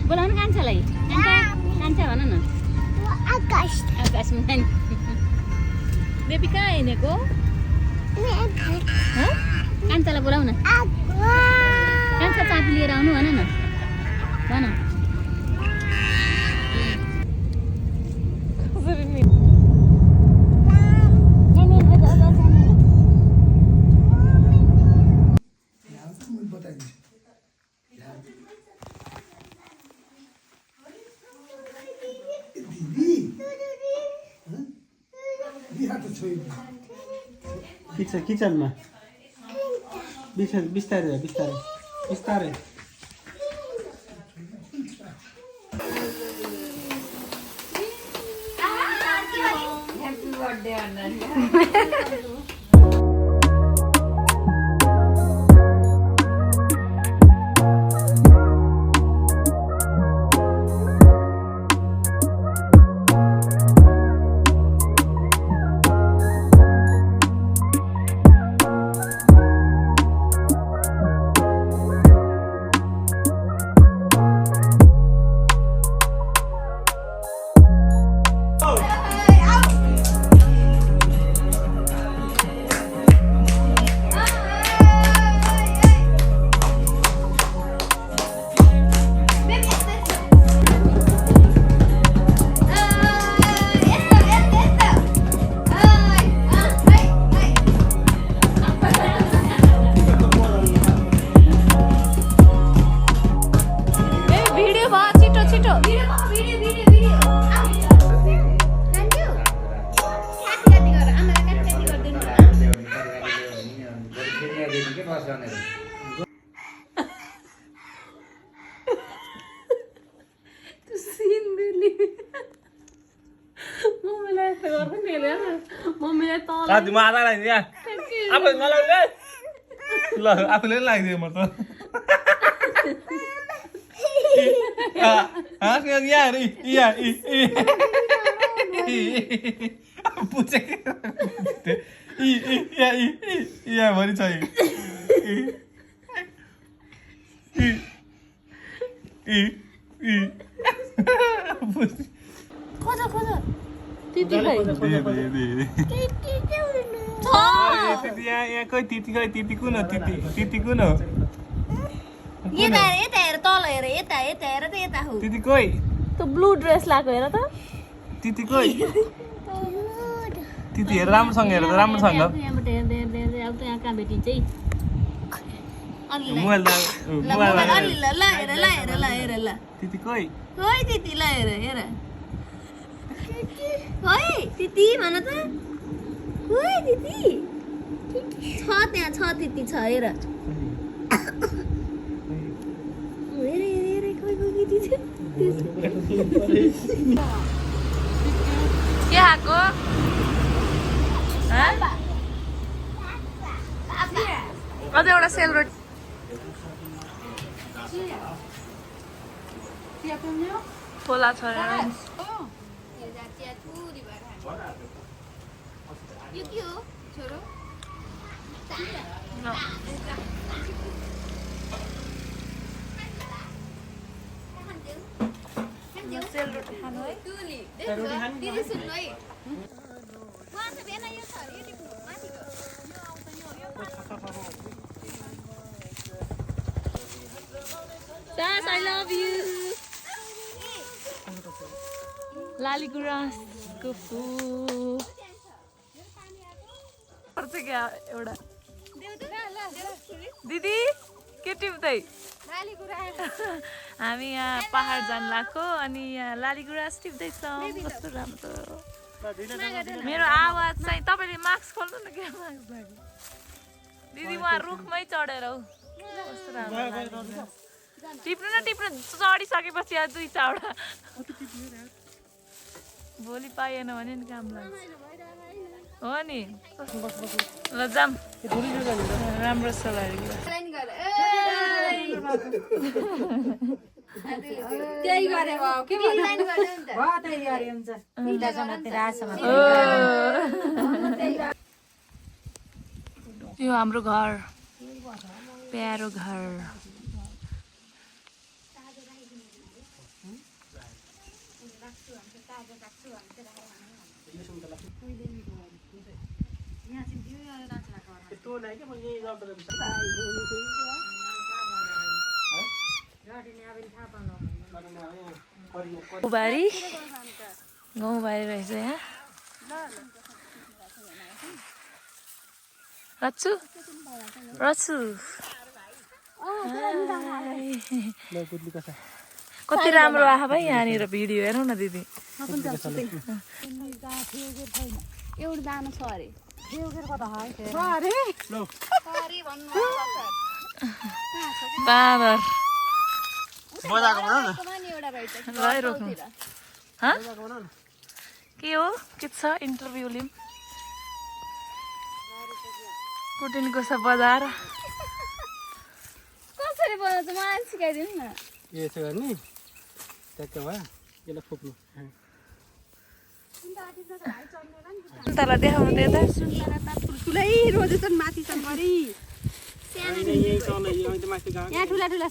बोलाउनु कान्छालाई कान्छा भन न आकाश बेबी कहाँ हिँडेको कान्छालाई बोलाउ न कान्छा चाबी लिएर आउनु भन न भन किचनमा बिस्तारै Happy birthday, Anand. माला लाग्यो यार आफै नलाग्ने ल आफैले लाग्दियो म त भरि छ तिती कुन यता हेर तल हेर यता हेर त यता हो तिती कोही त्यो ब्लू ड्रेस लाएको हेर त तिती कोही तिती हेर राम्रोसँग हेर त राम्रोसँग यहाँबाट हेर्दै अब त यहाँ कहाँ भेटिन्छ है मोबाइल ल तिती कोही खोइ तिती ल हेर खोइ तिती भन त खोइ तिती छ त्यहाँ छ तिती छ हेर के आएको अझ एउटा सेलरोटी खोला छ यो के हो छोरो सेलरोटी खानु है दिदी सुन्नु है Dad, I love you. लालीगुराँसको फुल पर्छ क्या एउटा दिदी के टिप्दै हामी यहाँ पहाड जान लाग्यो अनि यहाँ लालीगुराँस टिप्दैछौँ कस्तो राम्रो मेरो आवाज चाहिँ तपाईँले मास्क खोल्नु न क्या मास्क लाग्यो दिदी उहाँ रुखमै चढेर हौ कस्तो राम्रो टिप्नु न टिप्नु चढिसकेपछि दुई चारवटा भोलि पाइएन भने नि काम लाग्छ हो नि ल जाम राम्रो छ यो हाम्रो घर प्यारो घर गाउँबारी गाउँबारी रहेछ यहाँ रच्छु रच्छु कति राम्रो आयो भाइ यहाँनिर भिडियो हेरौँ न दिदी एउटा दाना छ अरे बाँदर बजाएको बनाऊ न रोक्नु के हो के छ इन्टरभ्यू लिम कुटिनको छ बजार कसरी बनाउँछ मलाई सिकाइदिनु न यसो गर्ने ट्याक्क भयो यसलाई फुक्नु तँलाई देखाउनु दे त ठुलै रोजे छन् माथि छन् मरि यहाँ ठुला ठुला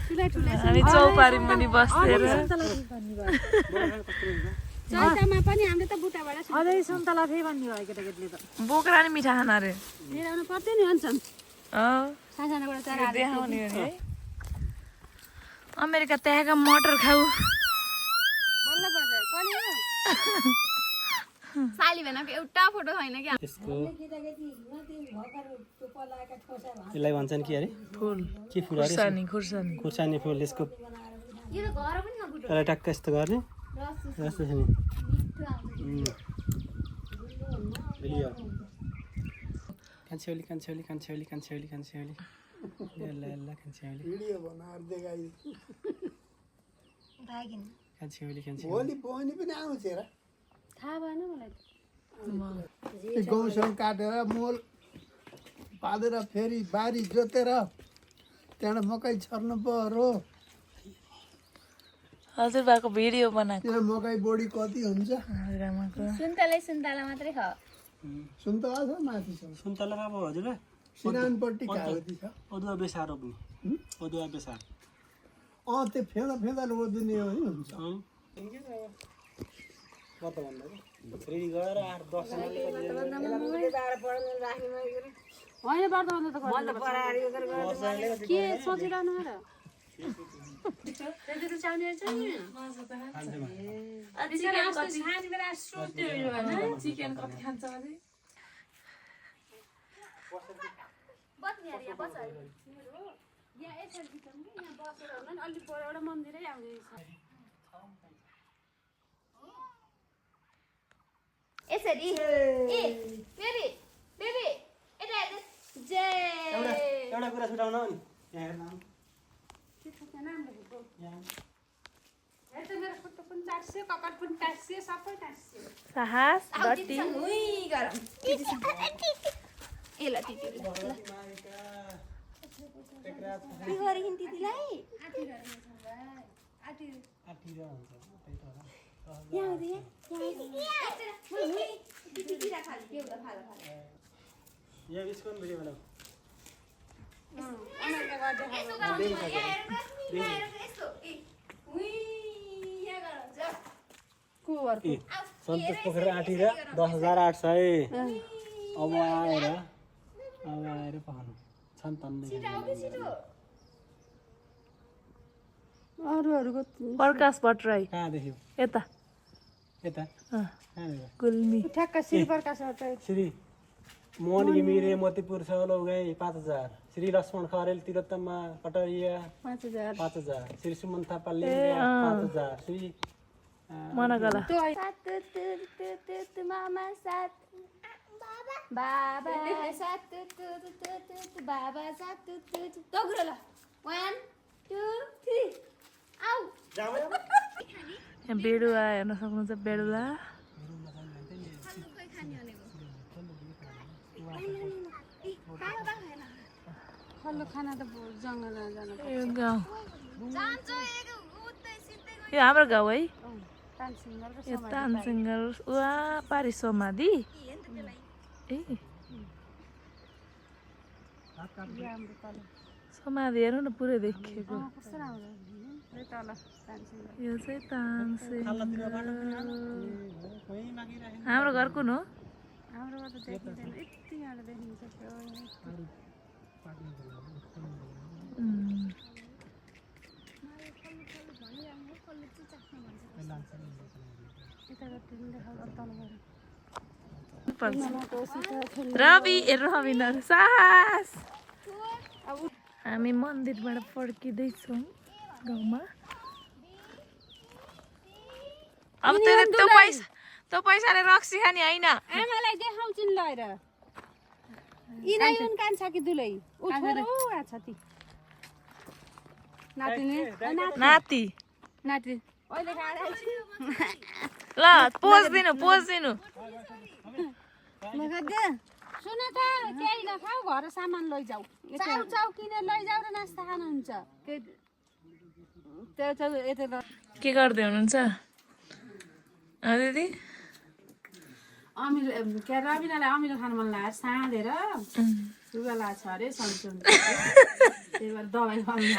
ठुला ठुला हामी चौपारीमा पनि बसेर चौतामा पनि हाम्रो त बुटाबाट अझै सुन्तला फेरि भन्ने भयो केटाकेटीले त बोक्रा नि मिठा खाना अरे लिएर आउनु पर्दैन नि भन्छन् सानसानोबाट चरा देखाउने हो नि है अमेरिका त्यहाँका मटर खाऊ बल्ल बजायो कहिले हो साली भनेको एउटा फोटो छैन क्या यसको यसलाई भन्छन् के अरे फुल के फुल अरे खुर्सानी खुर्सानी खुर्सानी फुल यसको यो त घर पनि छ बुटो यसलाई टक्क यस्तो गर्ने यस्तो छ नि कान्छेउली कान्छेउली कान्छेउली कान्छेउली कान्छेउली ल ल कान्छेउली वीडियो बनाएर देखाइ कान्छेउली कान्छेउली भोलि बहिनी पनि आउँछ हेर थाहा भएन मलाई गहुँसँग काटेर मोल पालेर फेरि बारी जोतेर त्यहाँबाट मकै छर्नु पर्यो हजुरबाको भिडियो बनाएको त्यहाँ मकै बोडी कति हुन्छ हजुरआमाको सुन्तला मात्रै ख सुन्तला छ माथि छ सुन्तला अब हजुर सिरानपट्टि कागती छ अदुवा बेसार रोप्नु अदुवा बेसार त्यो फेदा फेदा रोज्ने हो नि हुन्छ फेरि गएर 8-10 होइन वर्तमान त के सोचिरहनु र चिकन कति खान्छ अझै मन्दिरै आउँदैछ यसरी ए बेबी बेबी यता हेर्नु जय एउटा कुरा छुटाउन नि यहाँ हेर्न साहस डटी यहाँ यसको भिडियो बनाऊ सन्तोष पोखरी आँटेर 10,800 अब आएर पखाउनु छन् तन्ने अरूहरूको प्रकाश भट्टराई कहाँ देख्यो यता यता गुल्मी ठ्याक्क श्री प्रकाश श्री मोहन घिमिरे मोतीपुर सौलौगाई 5,000 श्री लक्ष्मण खरेल तिलोत्तमा कटरिया 5,000 श्री सुमन थापा लिम्बिया 5,000 श्री मनगला मामा सात बाबा सात बाबा सात दगुरो ल 1 2 3 आउ यहाँ बेडुवा हेर्न सक्नुहुन्छ बेडुवा खल्लो खाना त जङ्गल जानु यो गाउँ यो हाम्रो गाउँ है यो तानसिङ्गर वा पारी समाधि ए समाधि हेर्नु न पुरै देखिएको यो चाहिँ तानसेन खाल्लातिर बाटो पनि आलो खोइ मागिरहेको हाम्रो घर कुन हो हाम्रोबाट देखिँदैन यति यहाँ देखिन्छ रवि साहस हामी मन्दिरबाट फर्किँदैछौँ गाउँमा अब त्यो पैसाले रक्सी खाने होइन आमालाई देखाउँछु नि लएर यिनै उन कान छ कि दुलै उ छोरो छ ती नातिनी नाति नाति अहिले खाएर ल पोज दिनु सुन त त्यही नखाऊ घर सामान लैजाऊ चाउ चाउ किनेर लैजाऊ र नास्ता खानुहुन्छ के गर्दै हुनुहुन्छ दिदी अमिलो के रविनालाई अमिलो खानु मन लाग्यो साँधेर लुगा लाग्छ अरे सन्चो त्यही भएर दबाई खुवाउनु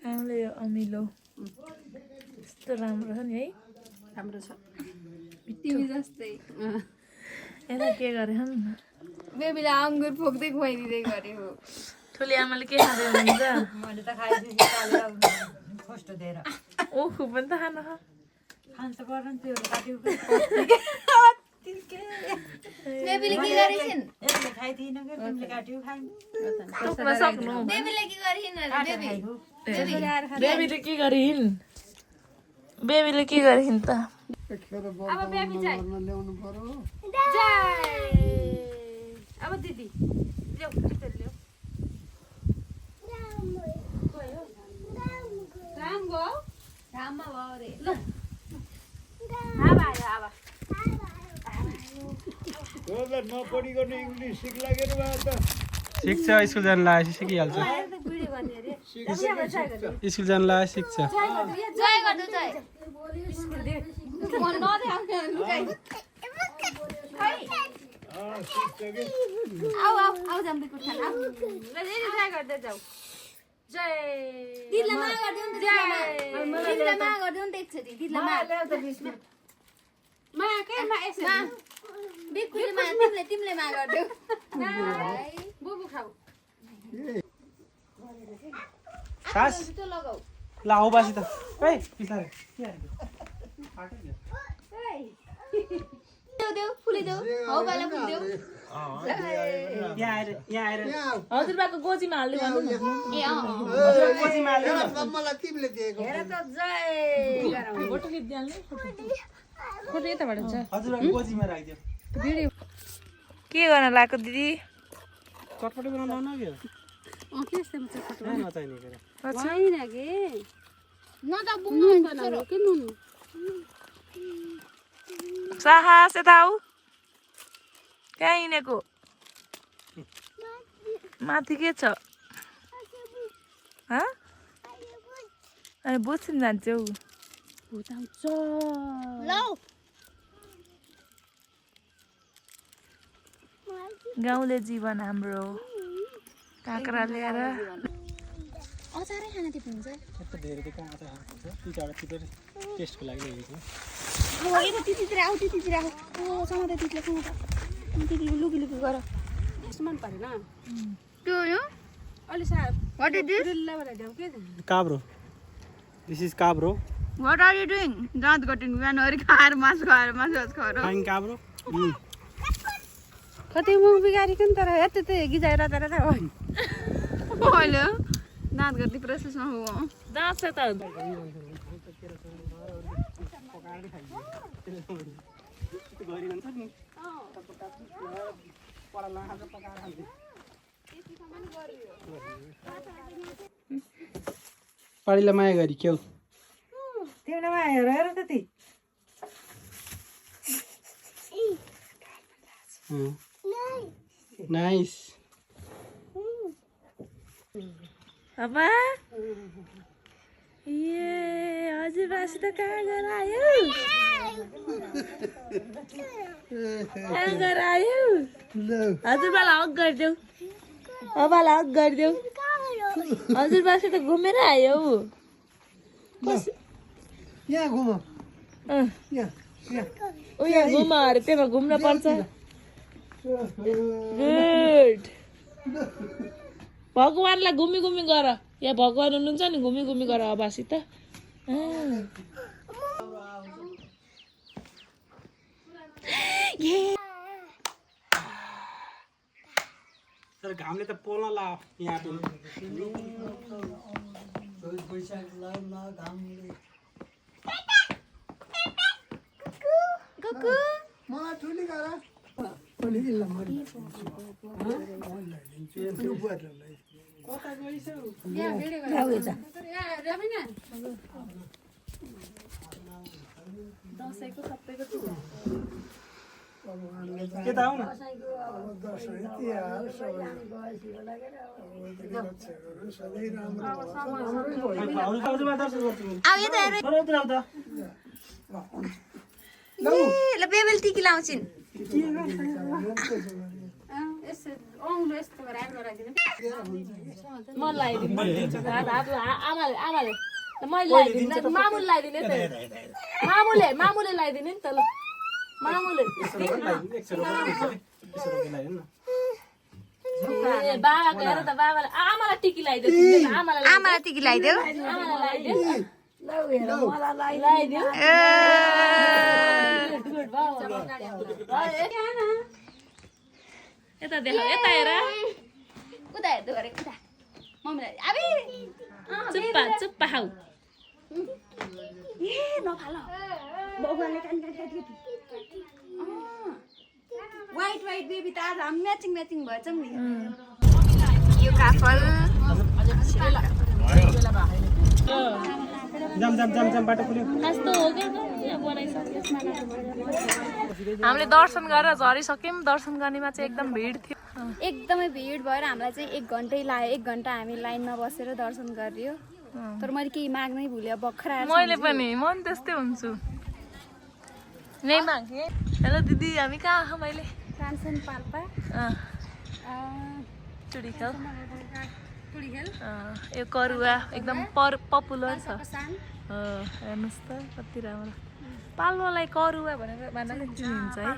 हामीले यो अमिलो यस्तो राम्रो छ नि है राम्रो छ तिमी जस्तै यसलाई के गरे बेबीले अङ्गुर फोक्दै खुवाइदिँदै गरे हो ठुली आमाले के खाँदै हुनुहुन्छ मैले त खाइदिएँ कस्तो दिएर ओखु पनि त खानु खान्छ गर्नु त्यो काट्यो बेबीले के गरिन् यसले खाइदिएन कि तिमीले काट्यो खाइ टोक्न सक्नु बेबीले के गरिन् बेबीले के गरिन् बेबीले के गरिन् त अब बेबी चाहिँ ल्याउनु पर्यो अब दिदी ल्याऊ भित्र ल्याऊ राम गयो राममा भयो अरे ल नपढी गर्ने इङ्ग्लिस सिक्ला के सिक्छ स्कुल जानु लागेपछि सिकिहाल्छ स्कुल जानु लागेपछि सिक्छ तिमीले मा गर्देऊ बुबु खाऊ सास लगाऊ ल आऊ बासी त ए बिस्तारै देऊ फुलिदेऊ हौ बाला फुलिदेऊ यहाँ आएर हजुरबाको गोजीमा हाल्दै भन्नु न ए गोजीमा हाल्यो न। मलाई तिमीले दिएको फोटो खिचिहाल्ने फोटो यताबाट हुन्छ हजुरबाको गोजीमा राखिदियो के गर्न लाग्यो दिदी चटपटी बनाउनु आउनु के के यस्तो चटपट नचाहिने के छैन के न त बुङ्नु बनाउनु के नुन साहस यता आऊ कहाँ हिँडेको माथि के छ अनि बुझ्छन् जान्छौ गाउँले जीवन हाम्रो काँक्रा ल्याएर अचारै खान त्यो हुन्छ यस्तो धेरै त कहाँ आउँछ पिचाबाट टिपेर टेस्टको लागि ल्याएको अब यता त्यतितिर आऊ त्यतितिर आऊ ओ समाते त्यतिले समाते त्यति लुकी लुकी गर यस्तो मन परेन त्यो हो अलि साहब व्हाट इज दिस काब्रो दिस इज काब्रो व्हाट आर यु डुइङ दाँत कटिङ बिहानहरि खाएर मासु खाएर खाइन काब्रो कति मुख बिगारिकन तर यति त गिजाएर तर अहिले दाँत गर्दै प्रोसेसमा हो दाँत छ त पाडीलाई माया गरी क्याउ तिमीले मा हेर त्यति नाइस अब ये हजुरबासी त कहाँ गएर आयो हजुरबालाई हक गरिदेऊ बाबालाई हक गरिदेऊ हजुरबासी त घुमेर आयो यहाँ घुम अँ यहाँ यहाँ ऊ यहाँ घुम अरे त्यहाँ घुम्न पर्छ गुड भगवानलाई घुमी घुमी गर यहाँ भगवान हुनुहुन्छ नि घुमी घुमी गर अबासित तर घामले त पोल्न ला यहाँ मलाई ठुली गर ठुली इल्ला मरि यो बुवालाई दसैँको सबैको के त आउ न दसैँ तिहार सबै राम्रो ल बेबेल टिकी लाउँछिन् म लगाइदिनु आमाले मैले लगाइदिनु मामुले लगाइदिने त मामुले लगाइदिने नि त ल मामुले बाबाको हेर त बाबाले आमालाई टिकी लगाइदियो आमालाई टिकी लगाइदियो यता देख यता हेर उता हेर्दो गरे उता मम्मीलाई अबे चुप्पा चुप्पा खाऊ ए नफाल भगवानले कान वाइट वाइट बेबी त आज हामी म्याचिङ म्याचिङ भएछौँ नि यो काफल जाम जाम जाम जाम बाटो खुल्यो कस्तो हो क्या हामीले दर्शन गरेर झरिसक्यौँ दर्शन गर्नेमा चाहिँ एकदम भिड थियो एकदमै भिड भएर हामीलाई चाहिँ 1 घन्टै लाग्यो 1 घन्टा हामी लाइनमा बसेर दर्शन गरियो तर मैले केही माग्नै भुल्यो भर्खर आएर मैले पनि म नि त्यस्तै हुन्छु नै मागे हेलो दिदी हामी कहाँ आएको मैले ट्रान्सन पाल्पा चुडी खेल यो करुवा एकदम पपुलर छ हेर्नुहोस् त कति राम्रो पाल्वालाई करुवा भनेर भन्नाले चिनिन्छ है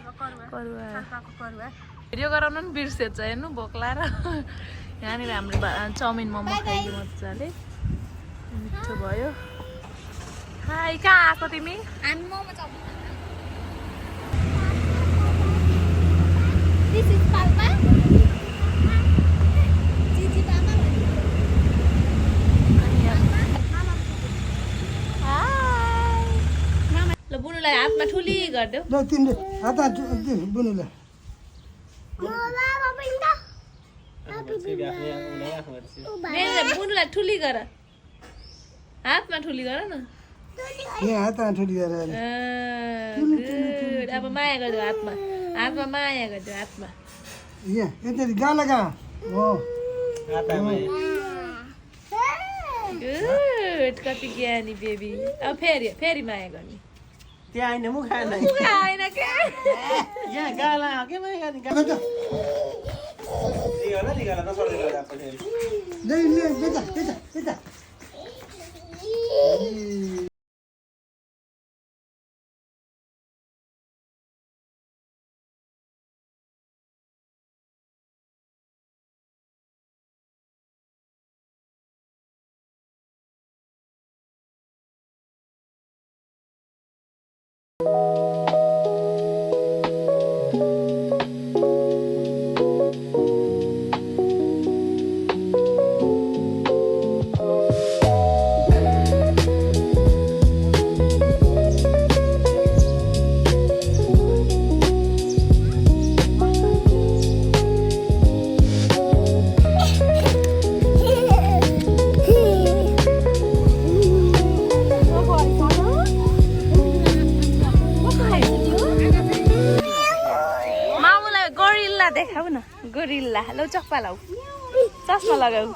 करुवा भिडियो गराउनु पनि बिर्सेछ हेर्नु भोक लाएर यहाँनिर हाम्रो चाउमिन मोमो खाइदियो मजाले मिठो भयो हाई कहाँ आएको तिमी हामी momo chowmein this is Palpa जिजी पापा ल बुनुलाई हातमा ठुली गरिदेऊ ल तिमीले हात बुनुलाई बुनुलाई ठुली गर हातमा ठुली गर न यहाँ हात ठुली गरेर गुड अब माया गरिदेऊ हातमा हातमा माया गरिदेऊ हातमा यहाँ यसरी गाला गा हो गुड कति ज्ञानी बेबी अब फेरि फेरि माया गर्ने त्यहाँ आइन मुख आएन आएन क्या यहाँ गाला के माया गर्ने दिगाला नसर्दै पछि ले ले बेटा बेटा बेटा देखाऊ न गोरिल्ला लौ चक्पा लाऊ चस्मा लगाऊ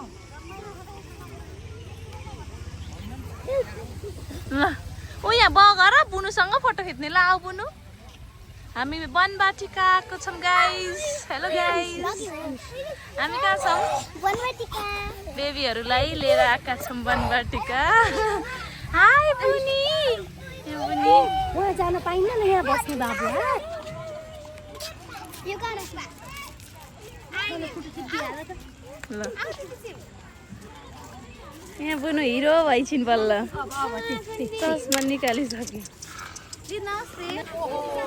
ऊ यहाँ बगर बुनुसँग फोटो खिच्ने ल आऊ बुनु हामी वनवाटिका आएको छौँ गाइस हेलो गाइस हामी कहाँ छौँ बेबीहरूलाई लिएर आएका छौँ वनवाटिका हाय बुनी बुनी वहाँ जान पाइन्न न यहाँ बस्ने बाबुलाई यो ल यहाँ बुनु हिरो भइछिन् बल्ल चस्मा निकालिसक्यो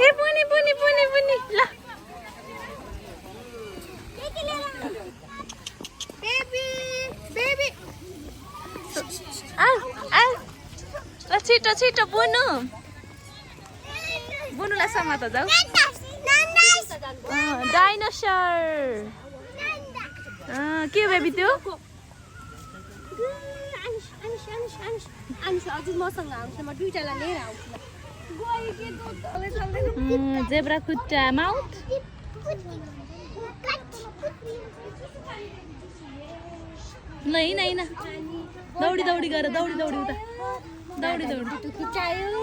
ए बुनी बुनी बुनी बुनी ल ल छिटो छिटो बुनु बुनुलाई समात जाऊ डाइनोसर के हो बेबी त्यो हजुर मसँग आउँछ म दुईटालाई लिएर आउँछु जेब्रा खुट्टा माउथ ल हिँड हिँड दौडी दौडी गर दौडी दौडी उता दौडी दौडी खिचायो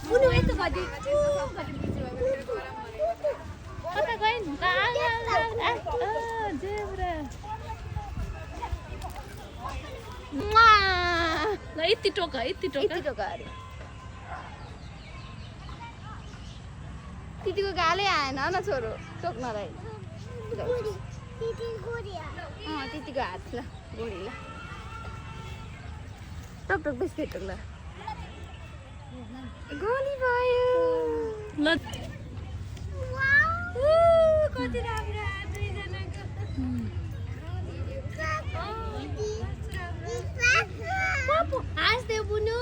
बुनु यस्तो गरिदियो कता गइन् जेब्रा ल यति टोका यति टोका दिदीको गालै आएन न छोरो टोक्नलाई दिदीको हात ल गोडी ल टक टक बिस्किट ल गोली भयो ल कति राम्रो दुईजनाको हाँस्देऊ बुनु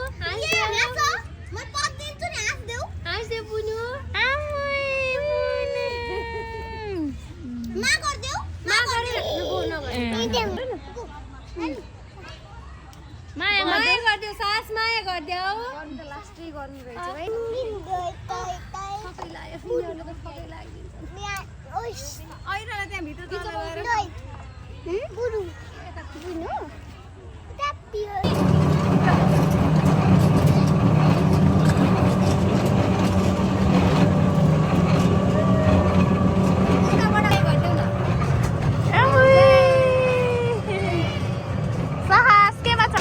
हाँस्देऊ बुनु माया गरिदेऊ सास माया गरिदेऊ लास्टै गर्नु रहेछ है अहिले त्यहाँभित्र साहस केमा छ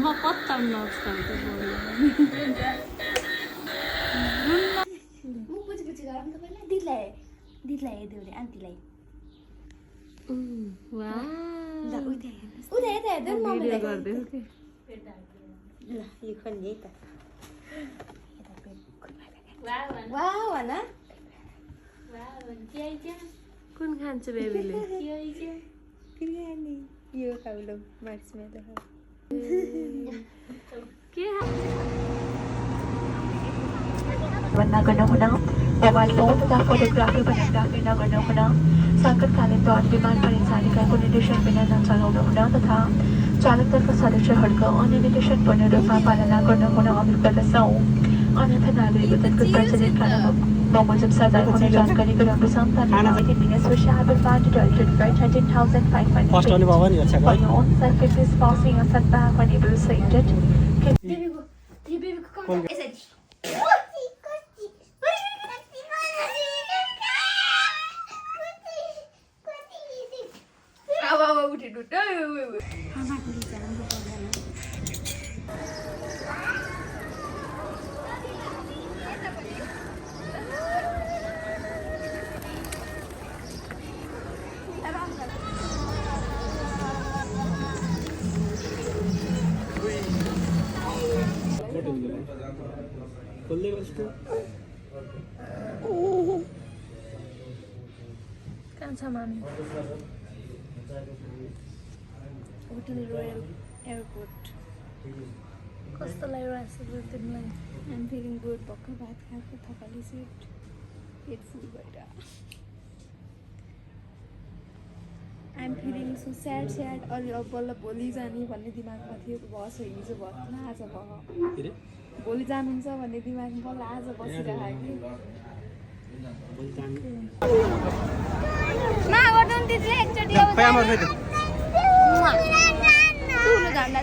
म पत्ता नक्सान त पुची गरौँ तपाईँलाई दिदीलाई हेरिदियो अरे आन्टीलाई उता यता हेर्दै मम्मीलाई ल यो खोल्ने है त वाउ भन कुन खान्छ बेबीले बिरयानी यो खाउलो मार्समेलो के भन्न गर्नुहुन मोबाइल फोन तथा फोटोग्राफी भिडियोग्राफी नगर्नुहुन सङ्कटकालीन दौरान विमान परिचालिकाको निर्देशन बिना नचलाउनुहुन तथा चालक दलका सदस्यहरूको अन्य निर्देशन पूर्ण रूपमा पालना गर्नुहुन अनुरोध गर्दछौँ। अन्यथा नागरिक उद्योगको प्रचलित कानुन बमोजिम सजाय हुने जानकारी गराउँदछौँ। Within minutes, we shall be found directed for 13,500 first आउने बाबा नि हेर्छ For your own safety, please passing a setback when able to see it. खोल्दै गर्छु छौँ हामी होटल रोयल एयरपोर्ट कस्तो लागिरहेको छ तिमीलाई आइम फिलिङ गुड भर्खर भात खाएको थकाली सेट पेट फुल भएर आइम फिलिङ सो स्याड अलि अब बल्ल भोलि जाने भन्ने दिमागमा थियो बस हिजो भयो आज भयो भोलि जानुहुन्छ भन्ने दिमागमा बल्ल आज बसिरहेको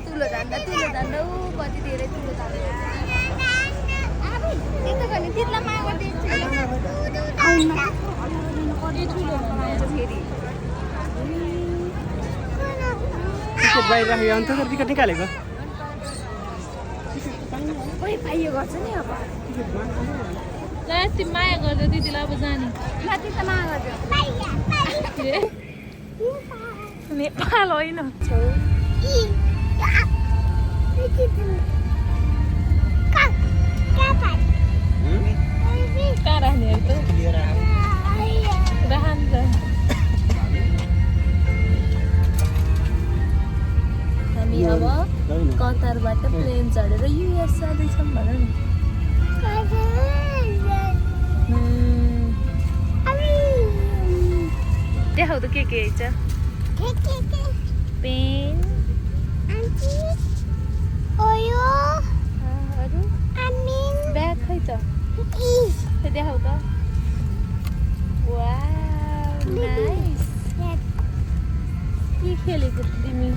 तुलो झन्डा ऊ कति धेरै तुलो झन्डा त्यस्तो गर्ने तितलाई माग दिन्छ कति ठुलो हुन्छ फेरि टिकट बाहिर राखेको अन्त टिकट निकालेको ओइ पाइयो गर्छ नि अब ल यति माया गर्दा दिदीलाई अब जाने माथि त माग गर्छ नेपाल होइन कहाँ राख्ने त राख्छ हामी अब कतारबाट प्लेन चढेर युएस जाँदैछौँ भन न देखाउ त के छ पेन अरू ब्याग खै त देखाउ त वाउ नाइस के खेलेको तिमी